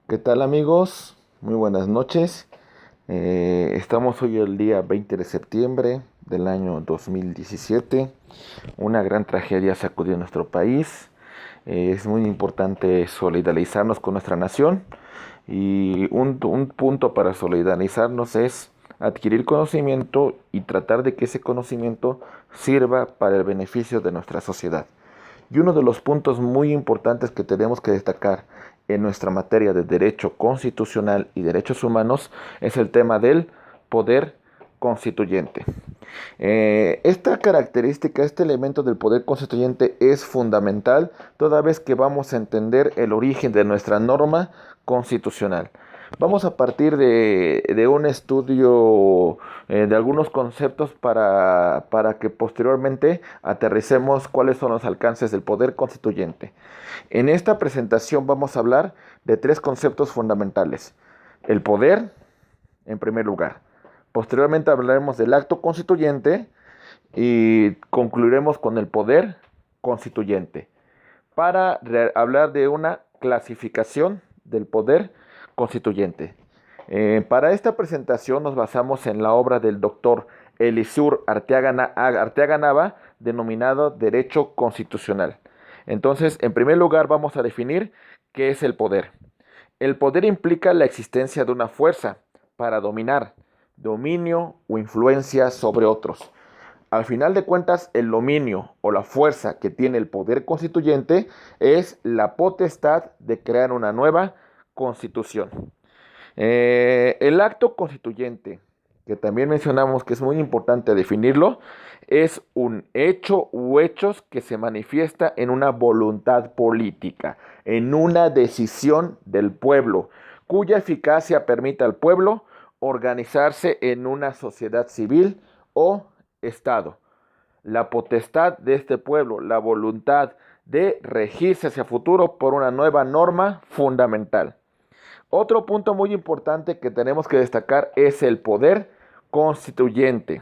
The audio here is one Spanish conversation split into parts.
¿Qué tal amigos? Muy buenas noches. Estamos hoy el día 20 de septiembre del año 2017. Una gran tragedia sacudió nuestro país. Es muy importante solidarizarnos con nuestra nación y un punto para solidarizarnos es adquirir conocimiento y tratar de que ese conocimiento sirva para el beneficio de nuestra sociedad. Y uno de los puntos muy importantes que tenemos que destacar en nuestra materia de derecho constitucional y derechos humanos es el tema del poder constituyente. Esta característica, este elemento del poder constituyente es fundamental toda vez que vamos a entender el origen de nuestra norma constitucional. Vamos a partir de un estudio de algunos conceptos para que posteriormente aterricemos cuáles son los alcances del poder constituyente. En esta presentación vamos a hablar de tres conceptos fundamentales. El poder, en primer lugar. Posteriormente hablaremos del acto constituyente y concluiremos con el poder constituyente para hablar de una clasificación del poder constituyente. Para esta presentación nos basamos en la obra del doctor Elisur Arteaga Nava, denominado Derecho Constitucional. Entonces, en primer lugar, vamos a definir qué es el poder. El poder implica la existencia de una fuerza para dominar, dominio o influencia sobre otros. Al final de cuentas, el dominio o la fuerza que tiene el poder constituyente es la potestad de crear una nueva constitución. El acto constituyente, que también mencionamos que es muy importante definirlo, es un hecho u hechos que se manifiesta en una voluntad política, en una decisión del pueblo, cuya eficacia permite al pueblo organizarse en una sociedad civil o Estado. La potestad de este pueblo, la voluntad de regirse hacia futuro por una nueva norma fundamental. Otro punto muy importante que tenemos que destacar es el poder constituyente.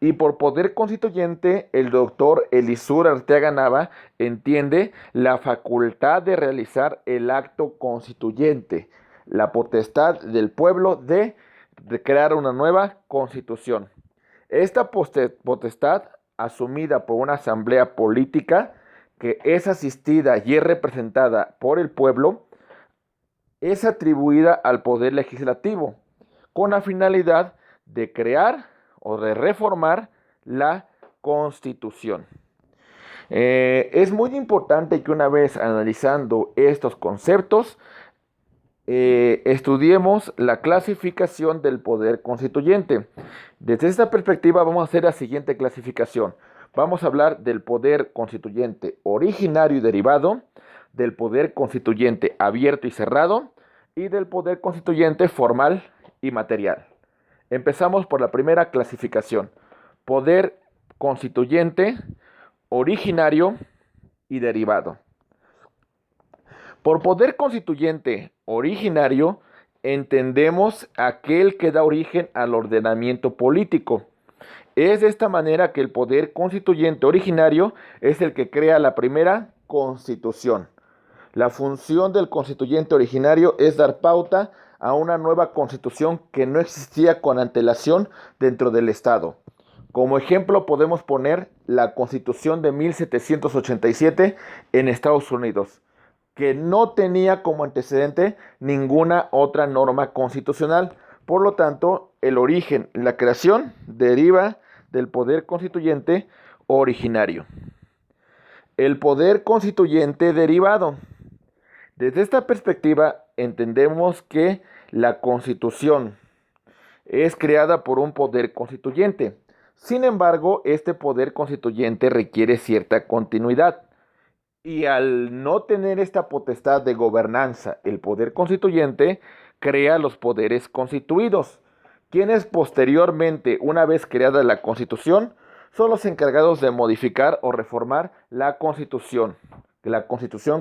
Y por poder constituyente, el doctor Elisur Arteaga Nava entiende la facultad de realizar el acto constituyente, la potestad del pueblo de crear una nueva constitución. Esta potestad, asumida por una asamblea política que es asistida y es representada por el pueblo, es atribuida al poder legislativo con la finalidad de crear o de reformar la Constitución. Es muy importante que una vez analizando estos conceptos, estudiemos la clasificación del poder constituyente. Desde esta perspectiva vamos a hacer la siguiente clasificación. Vamos a hablar del poder constituyente originario y derivado, del poder constituyente abierto y cerrado y del poder constituyente formal y material. Empezamos por la primera clasificación. Poder constituyente originario y derivado. Por poder constituyente originario, entendemos aquel que da origen al ordenamiento político. Es de esta manera que el poder constituyente originario es el que crea la primera constitución. La función del constituyente originario es dar pauta a una nueva constitución que no existía con antelación dentro del Estado. Como ejemplo podemos poner la Constitución de 1787 en Estados Unidos, que no tenía como antecedente ninguna otra norma constitucional. Por lo tanto, el origen, la creación, deriva del poder constituyente originario. El poder constituyente derivado. Desde esta perspectiva, entendemos que la Constitución es creada por un poder constituyente. Sin embargo, este poder constituyente requiere cierta continuidad. Y al no tener esta potestad de gobernanza, el poder constituyente crea los poderes constituidos, quienes posteriormente, una vez creada la Constitución, son los encargados de modificar o reformar la Constitución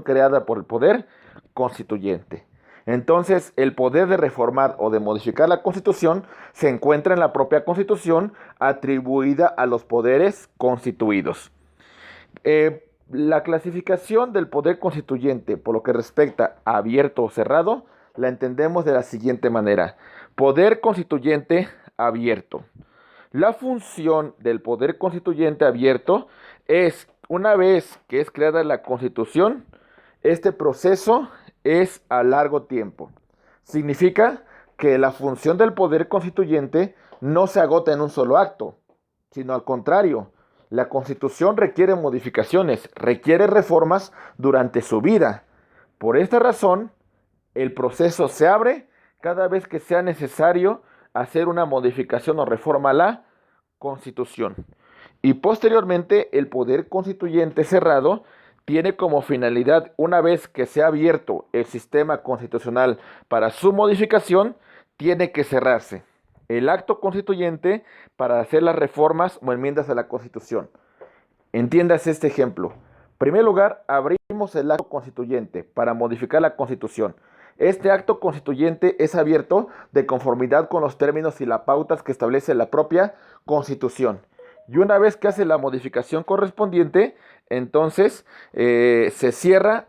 creada por el poder constituyente. Entonces, el poder de reformar o de modificar la Constitución se encuentra en la propia Constitución atribuida a los poderes constituidos. La clasificación del poder constituyente por lo que respecta a abierto o cerrado la entendemos de la siguiente manera. Poder constituyente abierto. La función del poder constituyente abierto es, una vez que es creada la Constitución, este proceso es a largo tiempo. Significa que la función del poder constituyente no se agota en un solo acto, sino al contrario, la Constitución requiere modificaciones, requiere reformas durante su vida. Por esta razón, el proceso se abre cada vez que sea necesario hacer una modificación o reforma a la Constitución. Y posteriormente, el poder constituyente cerrado tiene como finalidad, una vez que se ha abierto el sistema constitucional para su modificación, tiene que cerrarse el acto constituyente para hacer las reformas o enmiendas a la Constitución. Entiendas este ejemplo. En primer lugar, abrimos el acto constituyente para modificar la Constitución. Este acto constituyente es abierto de conformidad con los términos y las pautas que establece la propia Constitución. Y una vez que hace la modificación correspondiente, entonces se cierra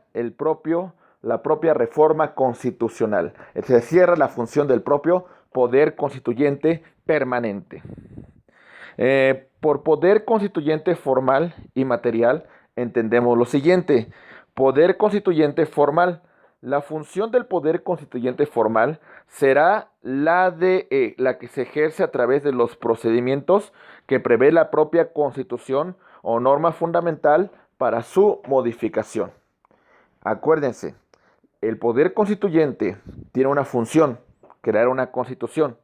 la propia reforma constitucional. Se cierra la función del propio poder constituyente permanente. Por poder constituyente formal y material entendemos lo siguiente. Poder constituyente formal. La función del poder constituyente formal será la que se ejerce a través de los procedimientos que prevé la propia Constitución o norma fundamental para su modificación. Acuérdense, el poder constituyente tiene una función, crear una Constitución.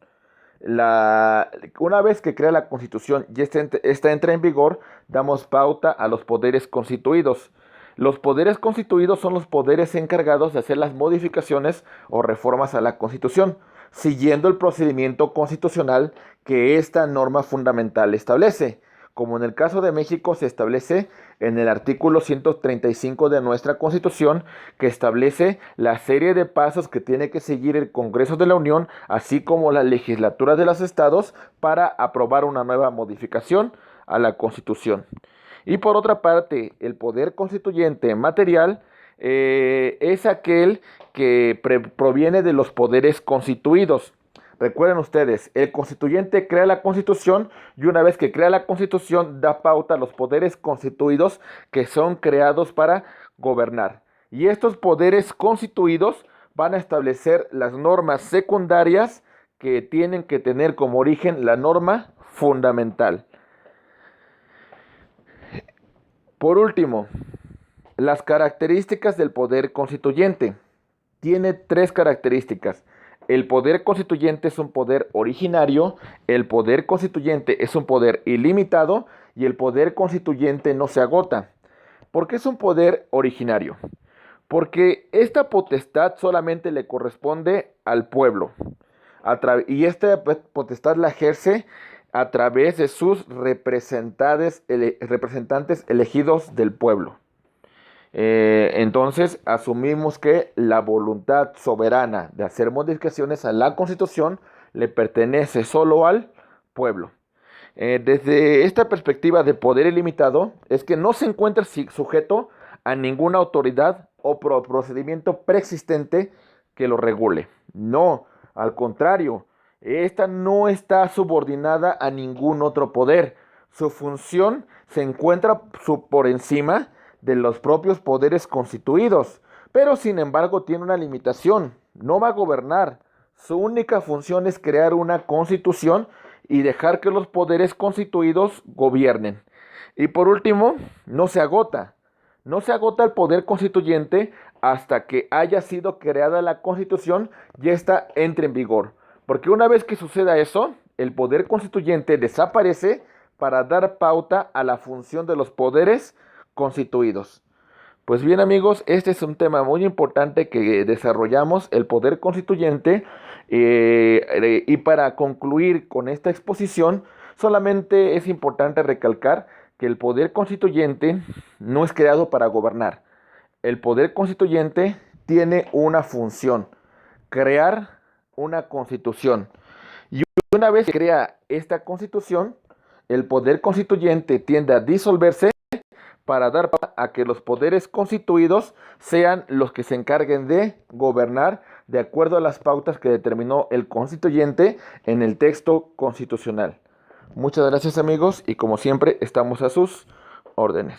Una vez que crea la Constitución y esta entra en vigor, damos pauta a los poderes constituidos. Los poderes constituidos son los poderes encargados de hacer las modificaciones o reformas a la Constitución, siguiendo el procedimiento constitucional que esta norma fundamental establece. Como en el caso de México se establece en el artículo 135 de nuestra Constitución, que establece la serie de pasos que tiene que seguir el Congreso de la Unión, así como la legislatura de los estados, para aprobar una nueva modificación a la Constitución. Y por otra parte, el poder constituyente material es aquel que proviene de los poderes constituidos. Recuerden ustedes, el constituyente crea la Constitución y una vez que crea la Constitución da pauta a los poderes constituidos que son creados para gobernar. Y estos poderes constituidos van a establecer las normas secundarias que tienen que tener como origen la norma fundamental. Por último, las características del poder constituyente. Tiene 3 características. El poder constituyente es un poder originario, el poder constituyente es un poder ilimitado y el poder constituyente no se agota. ¿Por qué es un poder originario? Porque esta potestad solamente le corresponde al pueblo y esta potestad la ejerce a través de sus representantes elegidos del pueblo. Entonces asumimos que la voluntad soberana de hacer modificaciones a la Constitución le pertenece solo al pueblo. Desde esta perspectiva de poder ilimitado es que no se encuentra sujeto a ninguna autoridad o procedimiento preexistente que lo regule. No, al contrario, esta no está subordinada a ningún otro poder. Su función se encuentra por encima de los propios poderes constituidos, pero sin embargo tiene una limitación, no va a gobernar. Su única función es crear una constitución y dejar que los poderes constituidos gobiernen. Y por último, no se agota el poder constituyente hasta que haya sido creada la Constitución y ésta entre en vigor. Porque una vez que suceda eso, el poder constituyente desaparece para dar pauta a la función de los poderes constituidos. Pues bien amigos, este es un tema muy importante que desarrollamos, el poder constituyente, y para concluir con esta exposición, solamente es importante recalcar que el poder constituyente no es creado para gobernar. El poder constituyente tiene una función, crear una constitución. Y una vez que crea esta constitución, el poder constituyente tiende a disolverse para dar a que los poderes constituidos sean los que se encarguen de gobernar de acuerdo a las pautas que determinó el constituyente en el texto constitucional. Muchas gracias amigos y como siempre estamos a sus órdenes.